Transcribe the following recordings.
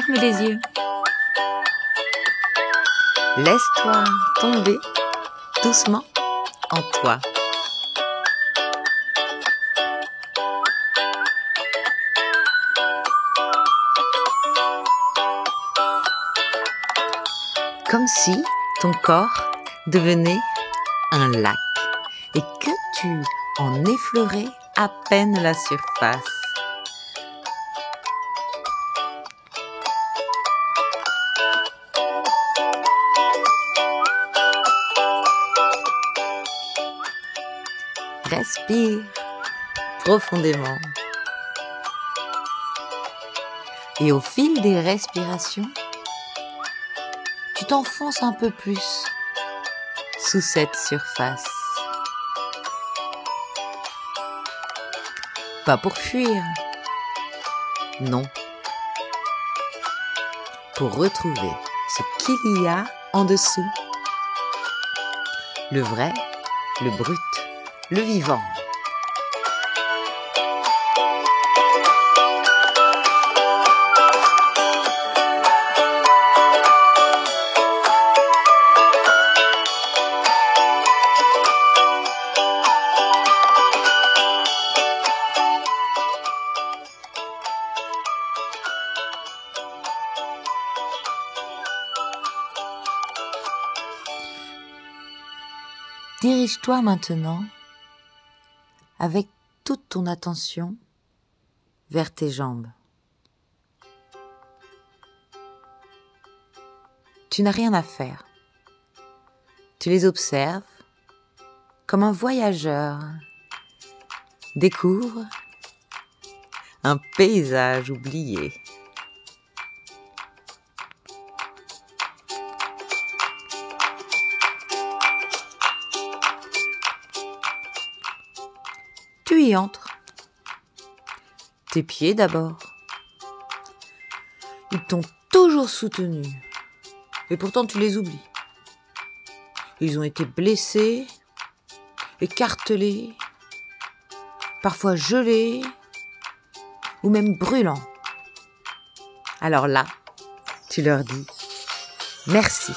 Ferme les yeux. Laisse-toi tomber doucement en toi. Comme si ton corps devenait un lac et que tu en effleurais à peine la surface. Respire profondément. Et au fil des respirations, tu t'enfonces un peu plus sous cette surface. Pas pour fuir, non. Pour retrouver ce qu'il y a en dessous. Le vrai, le brut, le vivant. Dirige-toi maintenant avec toute ton attention vers tes jambes. Tu n'as rien à faire. Tu les observes comme un voyageur découvre un paysage oublié. Tu y entres. Tes pieds d'abord. Ils t'ont toujours soutenu. Et pourtant tu les oublies. Ils ont été blessés, écartelés, parfois gelés ou même brûlants. Alors là, tu leur dis merci.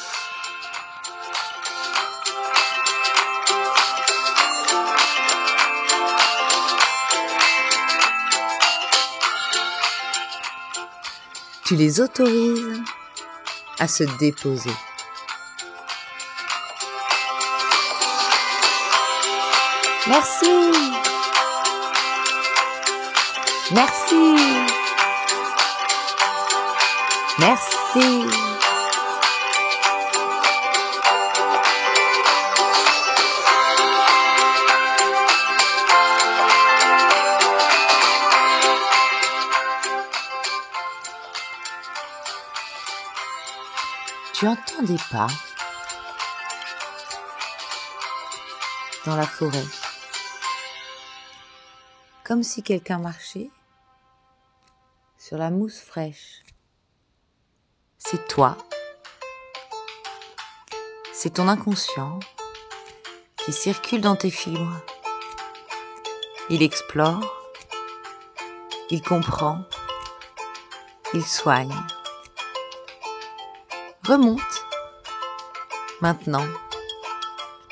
Tu les autorises à se déposer. Merci. Merci. Merci. Tu entends des pas dans la forêt, comme si quelqu'un marchait sur la mousse fraîche. C'est toi, c'est ton inconscient qui circule dans tes fibres. Il explore, il comprend, il soigne. Remonte, maintenant,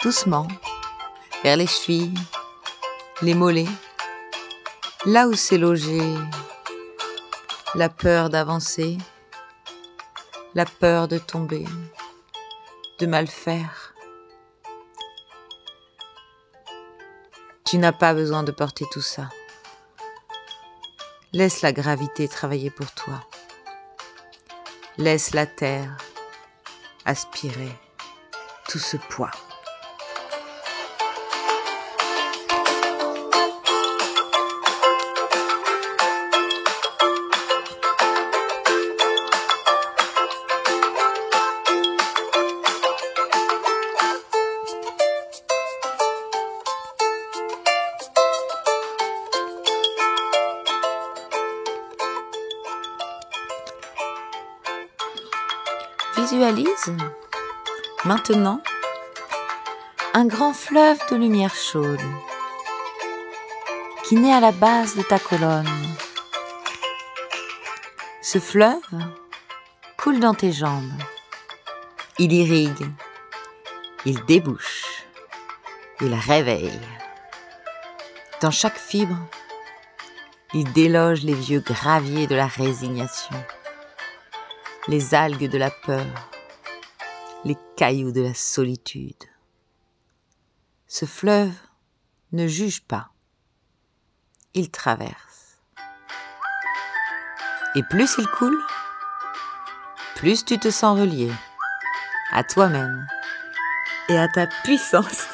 doucement, vers les chevilles, les mollets, là où s'est logée la peur d'avancer, la peur de tomber, de mal faire. Tu n'as pas besoin de porter tout ça. Laisse la gravité travailler pour toi. Laisse la terre aspirer tout ce poids. Visualise maintenant un grand fleuve de lumière chaude qui naît à la base de ta colonne. Ce fleuve coule dans tes jambes. Il irrigue, il débouche, il réveille. Dans chaque fibre, il déloge les vieux graviers de la résignation, les algues de la peur, les cailloux de la solitude. Ce fleuve ne juge pas, il traverse. Et plus il coule, plus tu te sens relié à toi-même et à ta puissance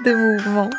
de mouvement.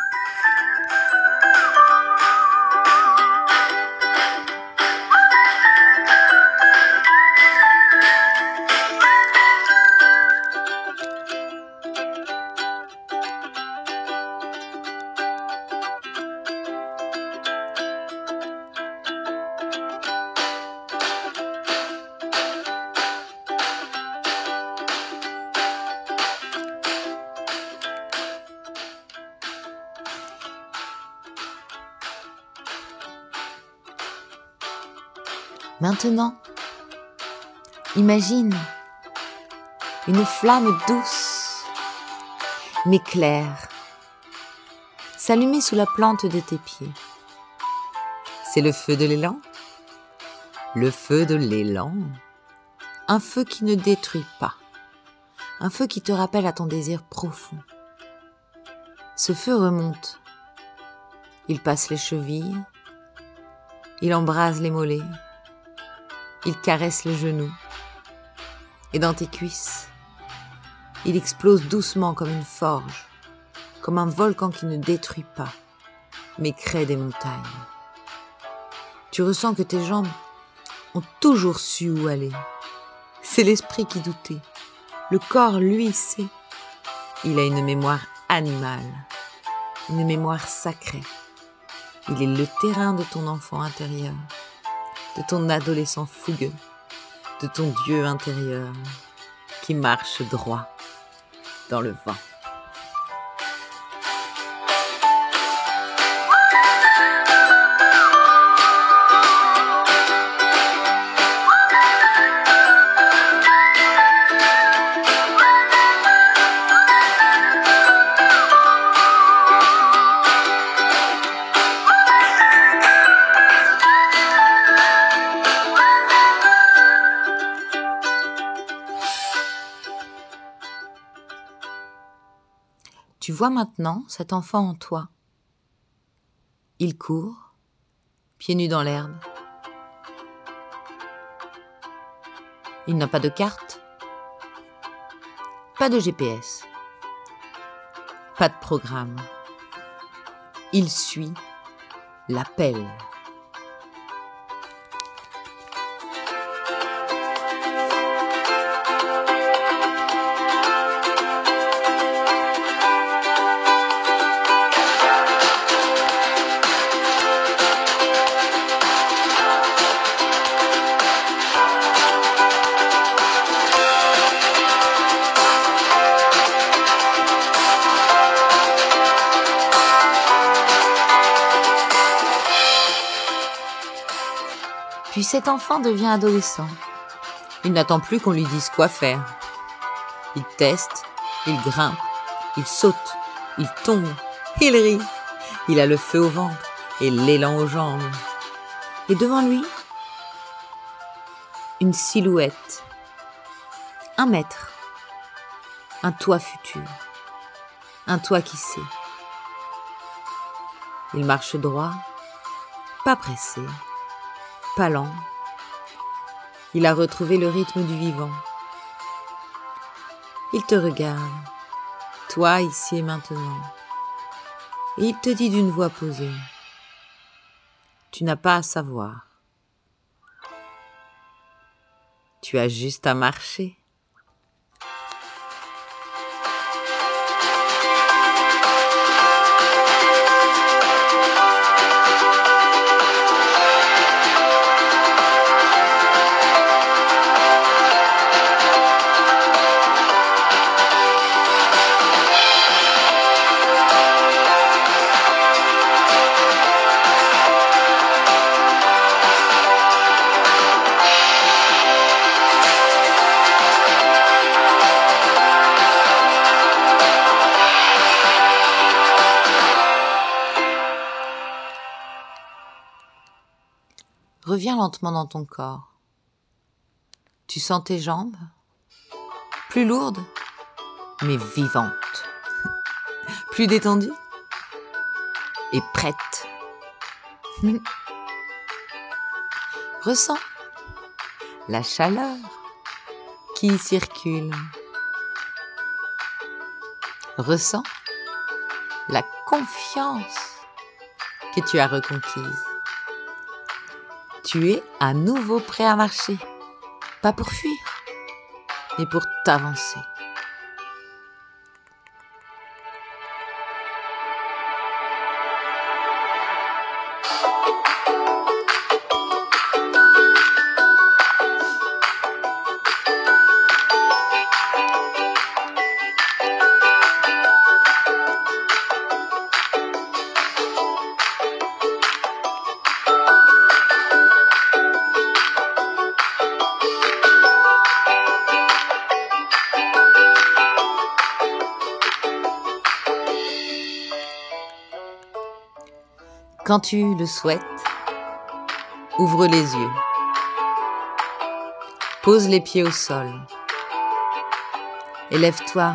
Maintenant, imagine une flamme douce, mais claire, s'allumer sous la plante de tes pieds. C'est le feu de l'élan. Le feu de l'élan. Un feu qui ne détruit pas. Un feu qui te rappelle à ton désir profond. Ce feu remonte. Il passe les chevilles. Il embrase les mollets. Il caresse les genoux. Et dans tes cuisses, il explose doucement comme une forge, comme un volcan qui ne détruit pas, mais crée des montagnes. Tu ressens que tes jambes ont toujours su où aller. C'est l'esprit qui doutait. Le corps, lui, sait. Il a une mémoire animale, une mémoire sacrée. Il est le terrain de ton enfant intérieur, de ton adolescent fougueux, de ton Dieu intérieur qui marche droit dans le vent. Tu vois maintenant cet enfant en toi. Il court, pieds nus dans l'herbe. Il n'a pas de carte, pas de GPS, pas de programme. Il suit l'appel. Puis cet enfant devient adolescent. Il n'attend plus qu'on lui dise quoi faire. Il teste, il grimpe, il saute, il tombe, il rit. Il a le feu au ventre et l'élan aux jambes. Et devant lui, une silhouette, un maître, un toi futur, un toi qui sait. Il marche droit, pas pressé, pas lent. Il a retrouvé le rythme du vivant. Il te regarde, toi ici et maintenant, et il te dit d'une voix posée, tu n'as pas à savoir. Tu as juste à marcher. Reviens lentement dans ton corps. Tu sens tes jambes, plus lourdes, mais vivantes, plus détendues et prêtes. Ressens la chaleur qui circule. Ressens la confiance que tu as reconquise. Tu es à nouveau prêt à marcher, pas pour fuir, mais pour t'avancer. Quand tu le souhaites, ouvre les yeux. Pose les pieds au sol. Élève-toi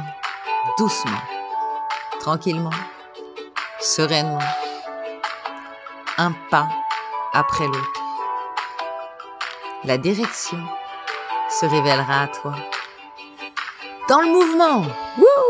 doucement, tranquillement, sereinement, un pas après l'autre. La direction se révélera à toi. Dans le mouvement, wouh!